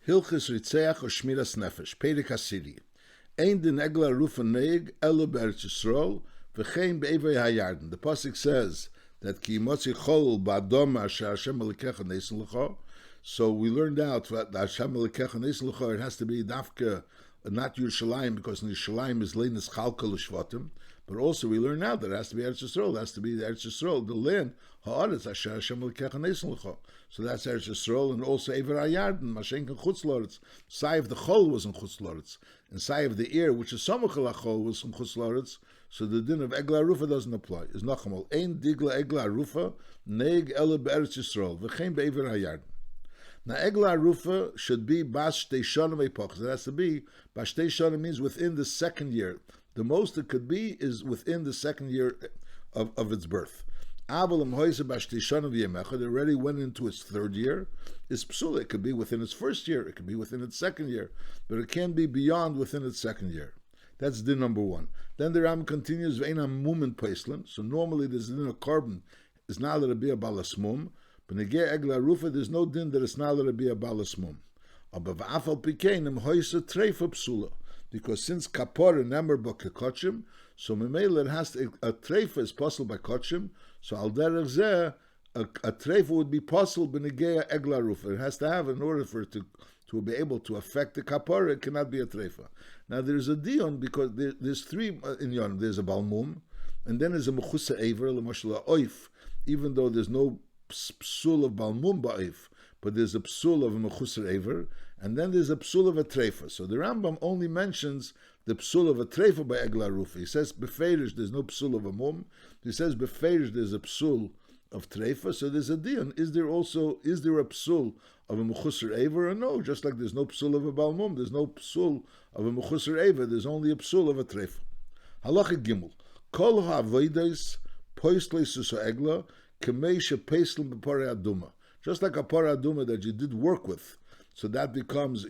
Hilchis Rotzeach or Shmiras Nefesh, Perek HaSiri. Ein den Egla Rufa Neig, Elo Be'eretz Yisrael, V'chein Be'evei HaYarden. The Pasuk says that Ki Motzi Chol Ba'adom Asher Hashem Elokecha Nesen L'cho. So we learned out that Hashem Elokecha Nesen L'cho, it has to be Dafka, not Yerushalayim, because in Yerushalayim is Leinas Chalka L'Shvatim. But also we learn now that it has to be Eretz Yisrael. It has to be the Eretz Yisrael, the land, Ha'aretz Asher Hashem Elokecha Nesen L'cho. So that's Eretz Yisrael, and also Ever HaYarden, Mashenk and Chutz Loretz. Sai of the Chol was in Chutz Loretz, and Sai of the ear, which is Samach L'Chol, was in Chutz Loretz. So the din of Egla Rufa doesn't apply. Is Nachamol Ein Digla Egla Rufa Neig Ele Be'eretz Yisrael V'chein Be'ever HaYarden. Now Egla Rufa should be Bas Shtei Shanim Epoch. It has to be Bas Shtei Shanim means within the second year. The most it could be is within the second year of its birth. Avalim Hoyse Bas Shtei Shanim V'Yemechad, it already went into its third year. Is Psula. It could be within its first year. It could be within its second year, but it can't be beyond within its second year. That's din number one. Then the Ram continues, Ve'enam mumen peislin. So normally there's a din of carbon. It's not allowed to be a balasmum. But negeh egla rufa, there's no din that it's not allowed to be a balasmum. Aber v'afal pikenim hoysa treifa psula. Because since kapor nemer b'kekochim, so memela it has to, a treifa is possible by kochim. So al derech zeh, a treifa would be possible b'negeh egla rufa. It has to have, in order for it to be able to affect the kapara, it cannot be a treifa. Now there's a dion, because there's three in yon. There's a balmum, and then there's a mechusa aver, l'mashla oif, even though there's no psul of balmum ba'if, but there's a psul of a mechusa aver, and then there's a psul of a treifa. So the Rambam only mentions the psul of a treifa by Egla Rufa. He says beferish there's no psul of a mum. He says beferish there's a psul of treifa. So there's a dion. Is there a psul of a mechusar aver or no? Just like there's no psul of a balmum, there's no psul of a mechusar aver. There's only a psul of a treifa. Halacha gimel. Kol ha'avodos poistle susa egla kemei shepeislim b'parei aduma. Just like a parei aduma that you did work with, so that becomes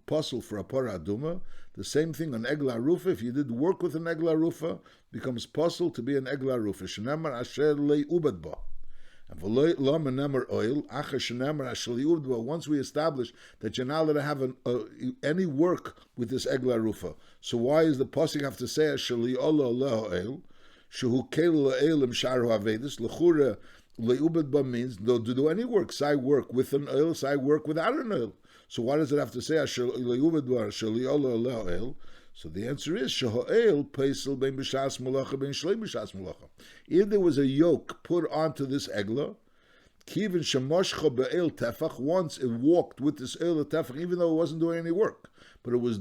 possible for a parei aduma. The same thing on egla rufa. If you did work with an egla rufa, becomes possible to be an egla rufa. Shenemar asher lei ubad ba. And once we establish that you're not allowed to have any work with this egla rufa, so why is the pasuk have to say ashali Allah le'oil shehu kel le'oil im sharu avedis lechura le'ubed ba means don't do any work. Say work with an oil, say work without an oil. So why does it have to say ashali le'ubed ba ashali Allah le'oil? So the answer is Shahoel Paisel Ben B'Shas Malacha Ben Shlei B'Shas Malacha. If there was a yoke put onto this egla, Kivin Shemoshcha Be'el Tefach, once it walked with this oil Tefach, even though it wasn't doing any work, but it was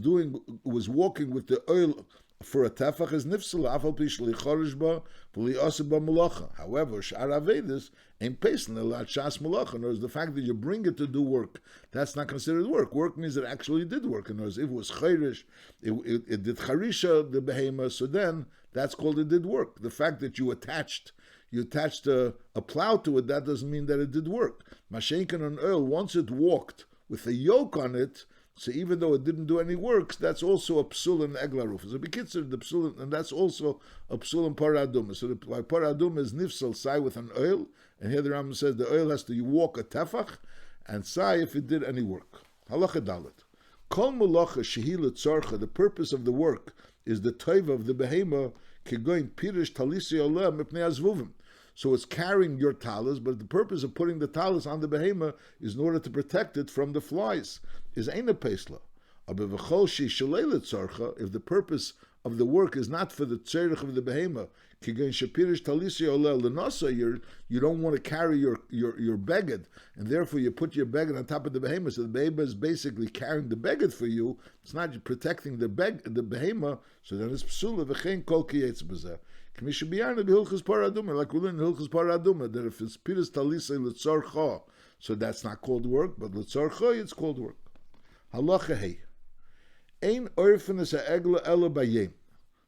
walking with the oil for a Tefach is Nifsel Afal Pish Li Chorish Ba V'Li Oseh Ba Malacha. However, Sh'ar Avedis ain't Paisel Elat Shas Malacha. In other words, the fact that you bring it to do work, that's not considered work. Work means it actually did work. In other words, if it was Chayrish, it did Charisha, the Behema, so then that's called it did work. The fact that you attached a plow to it, that doesn't mean that it did work. Mashenkin on oil, once it walked with a yoke on it, so even though it didn't do any works, that's also a psul in egla rufa. So be considered the psul, and that's also a psul in parei aduma. So the parei aduma is nifsal sai with an oil, and here the Rambam says the oil has to walk a tefach, and sai if it did any work. Halacha dalet. Kol malacha shehi letzorcha. The purpose of the work is the taiva of the behema kegoin pirish talisi olah mipnei azvuvim. So it's carrying your talis, but the purpose of putting the talis on the behema is in order to protect it from the flies. Is ain't a pesla. If the purpose of the work is not for the tzerich of the behema, you don't want to carry your beged, and therefore you put your beged on top of the behema, so the behema is basically carrying the beged for you. It's not protecting the behema, so then it's psula v'chein kol kiyetz b'zeh. Like we learn in Hilchos Parei Aduma, that if it's piras talisei l'tzorcha, so that's not called work, but l'tzorcha it's called work. Halacha hey, ein orphanus ha'egla ela bayem.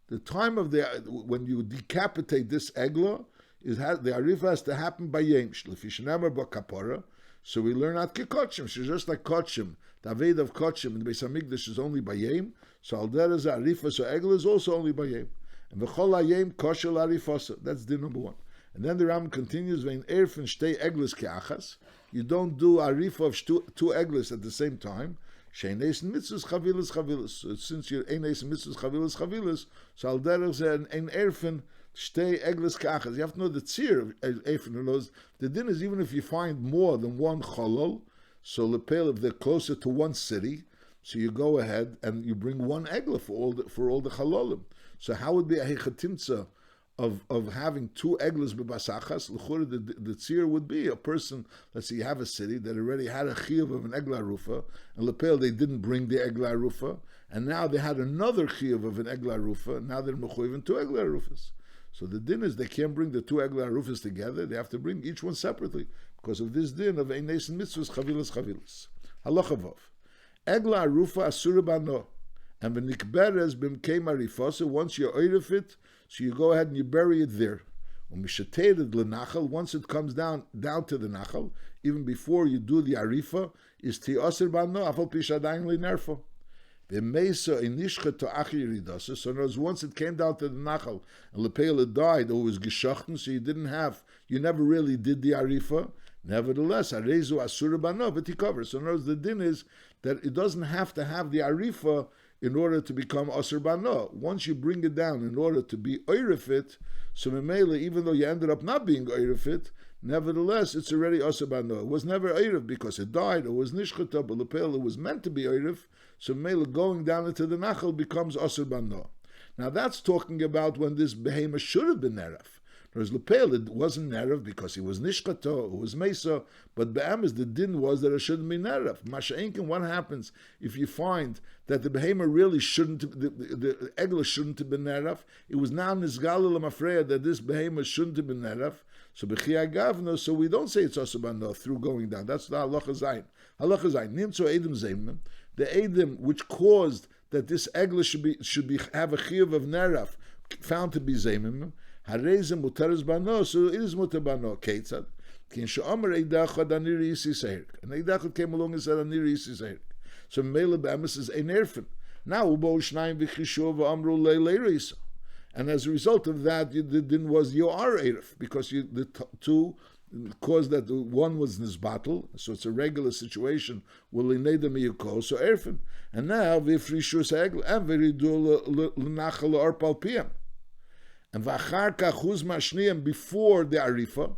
The time of when you decapitate this egla the arifa has to happen bayem. Shlefi shenamer b'kapara. So we learn at kekochim. She's just like kochim. The aved of kochim in the Beis Hamikdash is only bayem. So al derez arifa so egla is also only bayem. And v'chol hayem kosher l'arifasa. That's din number one. And then the Ram continues, vein erfen shtei eglis keachas. You don't do arifa of two eglis at the same time. She'enes mitzvahs chavilas. So since you're enes mitzvahs chavilas, so al derech ze ein erfen shtei egles kachas. You have to know the tzir of erfen. The din is even if you find more than one cholol, so lepel if they're closer to one city, so you go ahead and you bring one egla for all the chalolim. So how would be a hechatimtza of having two eglas bebasachas? L'chura the tzir would be a person. Let's say you have a city that already had a chiyuv of an egla rufa, and lepel they didn't bring the egla rufa, and now they had another chiyuv of an egla rufa. And now they're mechuyev two egla rufas. So the din is they can't bring the two egla rufas together. They have to bring each one separately because of this din of eines and mitzvahs chavilas. Halacha vav. Egla rufa asura bano, and v'nikberes b'mkei marifosa. Once you're out of it, so you go ahead and you bury it there. Umishatered lenachal. Once it comes down to the nachal, even before you do the arifa, is ti'aser bano afal pishadayin linerfo. V'meisa inishcha to achi yiridasa. So in other words, once it came down to the nachal and lepela died, or was geschachten, so you never really did the arifa. Nevertheless, arezu asura bano v'tikover. So in other words, the din is that it doesn't have to have the arifa in order to become asur bano. Once you bring it down in order to be oirifit, so memele, even though you ended up not being oirifit, nevertheless it's already asur bano. It was never oirif because it died, or was nishchata, but lepel it was meant to be oirif, so memele going down into the nachal becomes asur bano. Now that's talking about when this behemoth should have been neref. Whereas lepel, it wasn't nerev because he was nishkato, it was mesa, but be'emes, the din was that it shouldn't be nerev. Masha'inkin, what happens if you find that the behemoth really shouldn't, the egla shouldn't have been nerev? It was now nizgala l'mafreya that this behemoth shouldn't have been nerev. So b'chiyah gavno, so we don't say it's asabano through going down. That's the halacha zayin. Halacha zayin. Nimtzo edim zeimim, the edim which caused that this egla should have a chiyuv of nerev, found to be zeimim. Harezim mutaris bano, so it is mutar bano. Keitzad, kin she'omer eidachad aniri yisi seirik, and eidachad came along and said aniri yisi seirik. So mele b'emes is ein erfen. Now ubo shnayim v'chishuv v'amru le'leirisa, and as a result of that, the din was you are erf because the two caused that one was nizbatel, so it's a regular situation. Will inedem yukol so erfen, and now v'frishus egl and v'ridu l'nachal arpal piyam. And v'acharka chuz mashniim before the arifa,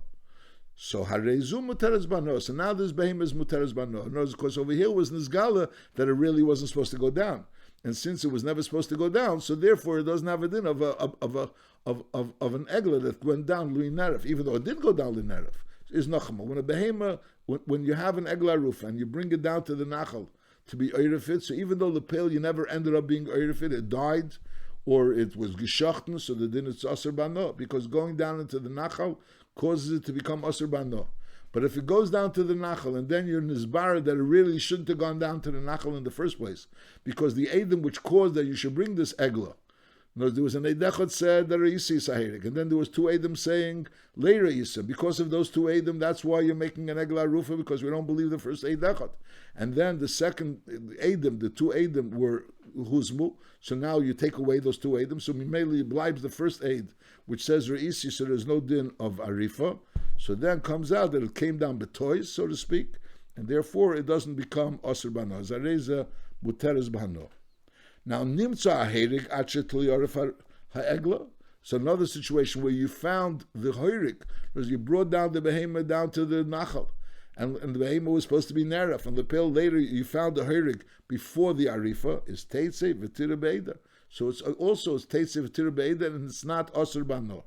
so harezu muteres bano. So now this behemoth is muteres bano. No, because over here was nizgala that it really wasn't supposed to go down, and since it was never supposed to go down, so therefore it doesn't have a din of an egla that went down luineref, even though it did go down luineref. Is nachma when a behemoth when you have an egla roof and you bring it down to the nachal to be oirefit. So even though the pale you never ended up being oirefit, it died. Or it was geschachten, so the din it's asur bano, because going down into the nachal causes it to become asur bano. But if it goes down to the nachal and then you're nizbar that it really shouldn't have gone down to the nachal in the first place, because the edim which caused that you should bring this egla, there was an eidechot said that Reisi sahirik, and then there was two edim saying later Yisa. Because of those two edim, that's why you're making an egla rufa, because we don't believe the first eidechot. And then the second edim, the two edim were huzmu. So now you take away those two edim. So Mimeli blibes the first eid, which says Reisi, so there's no din of arifa. So then comes out that it came down betoys, so to speak, and therefore it doesn't become asur bano. Zareza muteres bano. Now, nimtza aherik achetli arif ha'egla. So another situation where you found the hoirik, because you brought down the behemoth down to the nachal, and the behemoth was supposed to be neref, and the pill later you found the hoirik before the arifa is teitze v'tira beida. So it's also teitze v'tira beida, and it's not asur bano.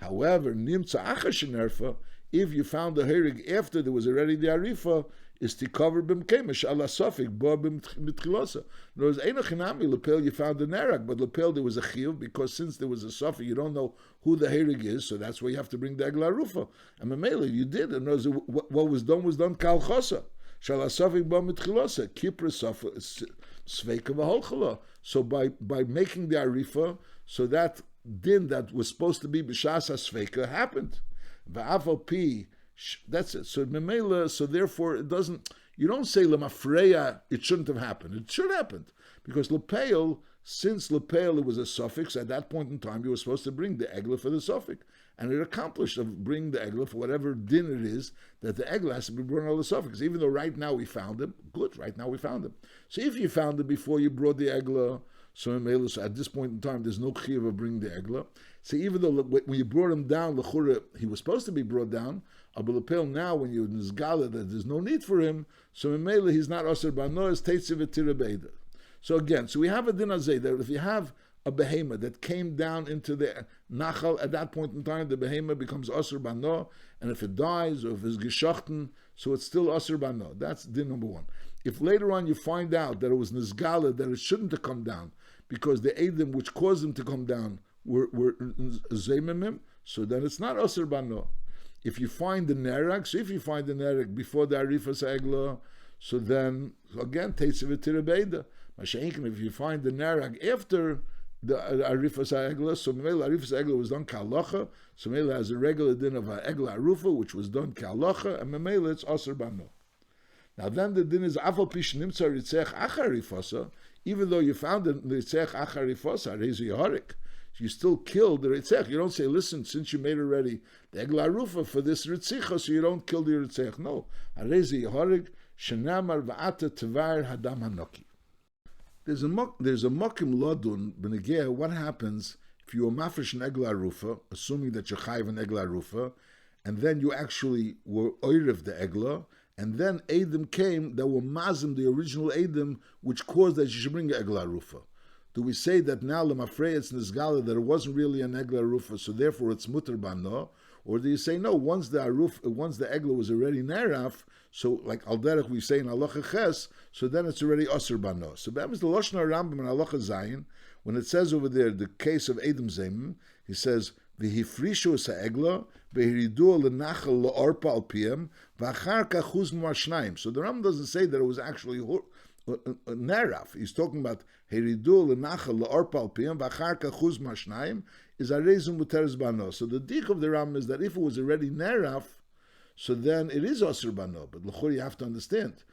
However, nimtza achash nerfa, if you found the hoirik after there was already the arifa, is to cover b'mkemesh ala sofik bo b'mitchilosa. In other words, einachinami lepel you found the nerak, but lepel there was a chiyuv because since there was a sofik, you don't know who the herig is, so that's why you have to bring the egla rufa. And memele you did, and what was done kal chosa shala sofik bo mitchilosa kipra sofik sveika v'holchala. So by making the arifa, so that din that was supposed to be b'shas sveika happened. V'afal pi. That's it. So memela. So therefore, it doesn't. You don't say lemafreya. It shouldn't have happened. It should have happened because lepeil. Since lepeil it was a suffix at that point in time, you were supposed to bring the egla for the suffix, and it accomplished of bringing the egla for whatever din it is that the egla has to be brought on the suffix. Even though right now we found him, good, right now we found him. So if you found him before you brought the egla, so at this point in time there's no chiyuv of bringing the egla. So even though when you brought him down, l'chura, he was supposed to be brought down, Abulapel now when you're in Nizgala that there's no need for him, so in Mela he's not Aser Bano, it's Teitziv Tirabeda. So again, so we have a din azay that if you have a behemoth that came down into the Nachal, at that point in time the behemoth becomes Aser Bano, and if it dies or if it's geschochten, so it's still Aser Bano. That's din number one. If later on you find out that it was Nizgala, that it shouldn't have come down, because the Eidim which caused him to come down were Zemimim, so then it's not Aser Bano. If you find the Nerag, so if you find the Nerag before the Arifas Egla, so then, again, Teitziv Tirabeda. Masha'inkin, if you find the Nerag after the Arifas Egla, so Mela Arifas Egla was done Kalacha, so Mela has a regular din of Egla Arufa, which was done Kalacha, and Mela it's Aser Bano. Now then the din is Afal Pish Nimtza Rotzeach Achar Rifasa, even though you found the Rotzeach Achar Rifasa, Reizu Yehorik, you still killed the Rotzeach. You don't say, listen, since you made already the Egla Rufa for this Rotzeach, so you don't kill the Rotzeach. No. Arezi Yehorig, Shenamar Va'ata Tevar Hadam Hanoki. There's a Mokim Lodun, Benegea, what happens if you were Mafresh an Egla Rufa, assuming that you're Chayiv an Egla Rufa, and then you actually were Oiriv the Egla, and then Eidim came that were Mazim, the original Eidim, which caused that you should bring Egla Rufa. Do we say that now Lemafrei it's Nizgala that it wasn't really an Egla Rufa, so therefore it's Mutter Bano? Or do you say no? Once the Egla was already Neraf, so like Al Derech we say in Halacha Ches, so then it's already Aser Bano. So that was the Lashon Rambam in Halacha Zayin when it says over there the case of Edom Zemim. He says v'hifrishu es ha'egla v'hiridu lenachal la'orpa al piem v'achar kachuz ma'ashnaim. So the Rambam doesn't say that it was actually Neraf. He's talking about Heridu lenachal la'orpa al piem v'achar kachuz ma'ashnaim is arezu muteres bano. So the dik of the Rambam is that if it was already Neraf, so then it is Aser Bano. But l'chor you have to understand,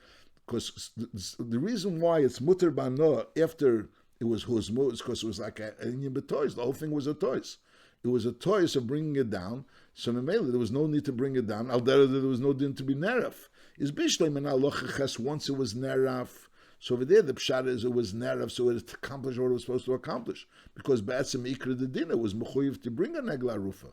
because the reason why it's Mutter Bano after it was Huzmu is because it was like a Inyan B'toys. The whole thing was a toys. It was a toys of bringing it down. So Memele, there was no need to bring it down. Al Dera, there was no need to be Neraf. Is Bishleim and Halacha Ches once it was Neraf. So over there, the pshat is it was Neraf, so it accomplished what it was supposed to accomplish. Because Ba'atzim Ikra the Din, it was Mechuyev to bring a Negla Rufa.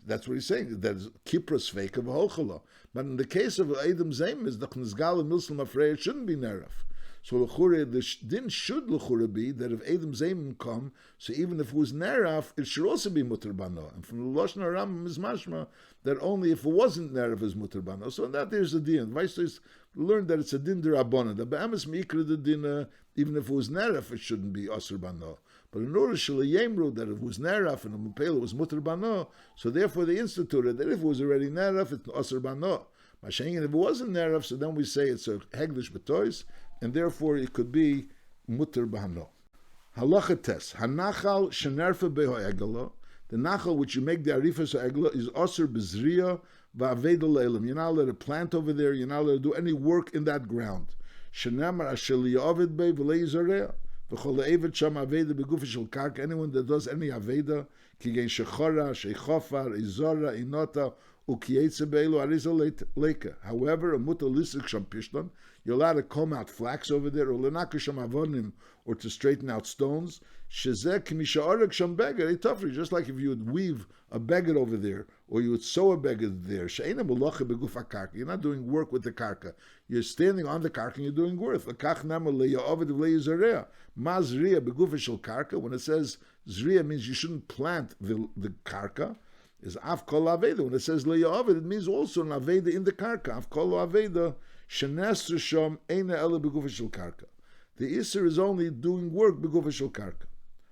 That's what he's saying. That's Kipras fake of Holchala. But in the case of Edom Zaim, is the Knizgal Milsel Mafrei, it shouldn't be Neraf. So l'chure, the din should l'chure be that if Edom Zaim come, so even if it was Neraf, it should also be Mutter Bano. And from the Lashon HaRambam is mashma that only if it wasn't Neraf is Mutter Bano. So in that there's a din. Weistus learned that it's a din derabbanan. The Ba'amis Mikra the din, even if it was Neraf, it shouldn't be Aser Bano. But in order Shalayemru that if it was Neraf and the Mupela was Mutter Bano, so therefore they instituted that if it was already Neraf, it's Aser Bano. Mashayin, if it wasn't Neraf, so then we say it's a Heglish B'tois, and therefore it could be Mutter B'hano. Halacha tes, Hanachal shenerfa beho egala, the nachal which you make the arifas egala is Aser B'zriya v'aveda le'elam. You're not allowed to plant over there, you're not allowed to do any work in that ground. Shenemar asher li'avid bei v'lei zareh. Anyone that does any aveda, kigen shechora, shechofar, izora, inota, ukiyetze beilo, ariza leka. However, a muta lisik sham pishtan, you're allowed to comb out flax over there, or lenaka sham avonim, or to straighten out stones. Shezeh kimisha orek sham beged, tafri. Just like if you would weave a beged over there, or you would sew a beged there. She'ena mulacha beguf akarka. You're not doing work with the karka. You're standing on the karka and you're doing work. Lekach nama le'ya'ovid le'yizarea. Ma zriya beguf shel karka. When it says zriya means you shouldn't plant the karka. Is af kol aveda. When it says le'ya'ovid, it means also an aveda in the karka. Af kol aveda shenesru sham eina ele beguf shel karka. The Isser is only doing work beguf shel karka.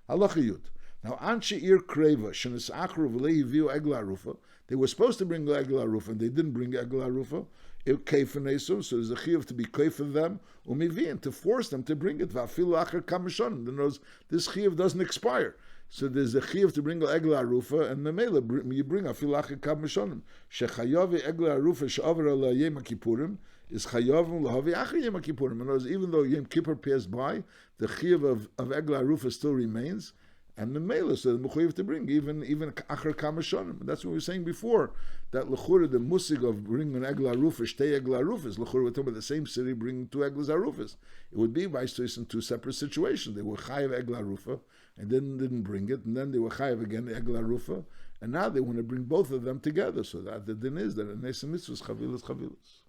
Halacha Yud. Now, Anshe Ir Kreva, Shenes Achru V'lei Hiviu Egla Rufa, they were supposed to bring Egla Rufa, and they didn't bring Egla Rufa. It Keifen Esum, so there's a chiyuv to be Keifen them, Umivin, to force them to bring it. Va'afilu Acher Kamishon. In other words, this chiyuv doesn't expire. So there's a chiyuv to bring Egla Rufa, and Memela, you bring Afilu Acher Kamishon. Shechayavi Egla Rufa She'avar Ala Yom Kippurim, is Chayavim Lahavi Acher Yom Kippurim. In other words, even though Yom Kippur passed by, the chiyuv of Egla Rufa still remains. And the Mela, so the Mechuyev to bring even Achar Kamashonim. That's what we were saying before, that L'chura, the Musig of bringing an Egla Arufas, Shtei Egla Arufas, L'chura, we're talking about the same city bringing 2 Eglas Arufas. It would be by in 2 separate situations. They were Chayav Egla Arufa, and then didn't bring it, and then they were Chayav again Egla Arufa, and now they want to bring both of them together. So that the din is that a Nesa Mitzvah is Chavilas.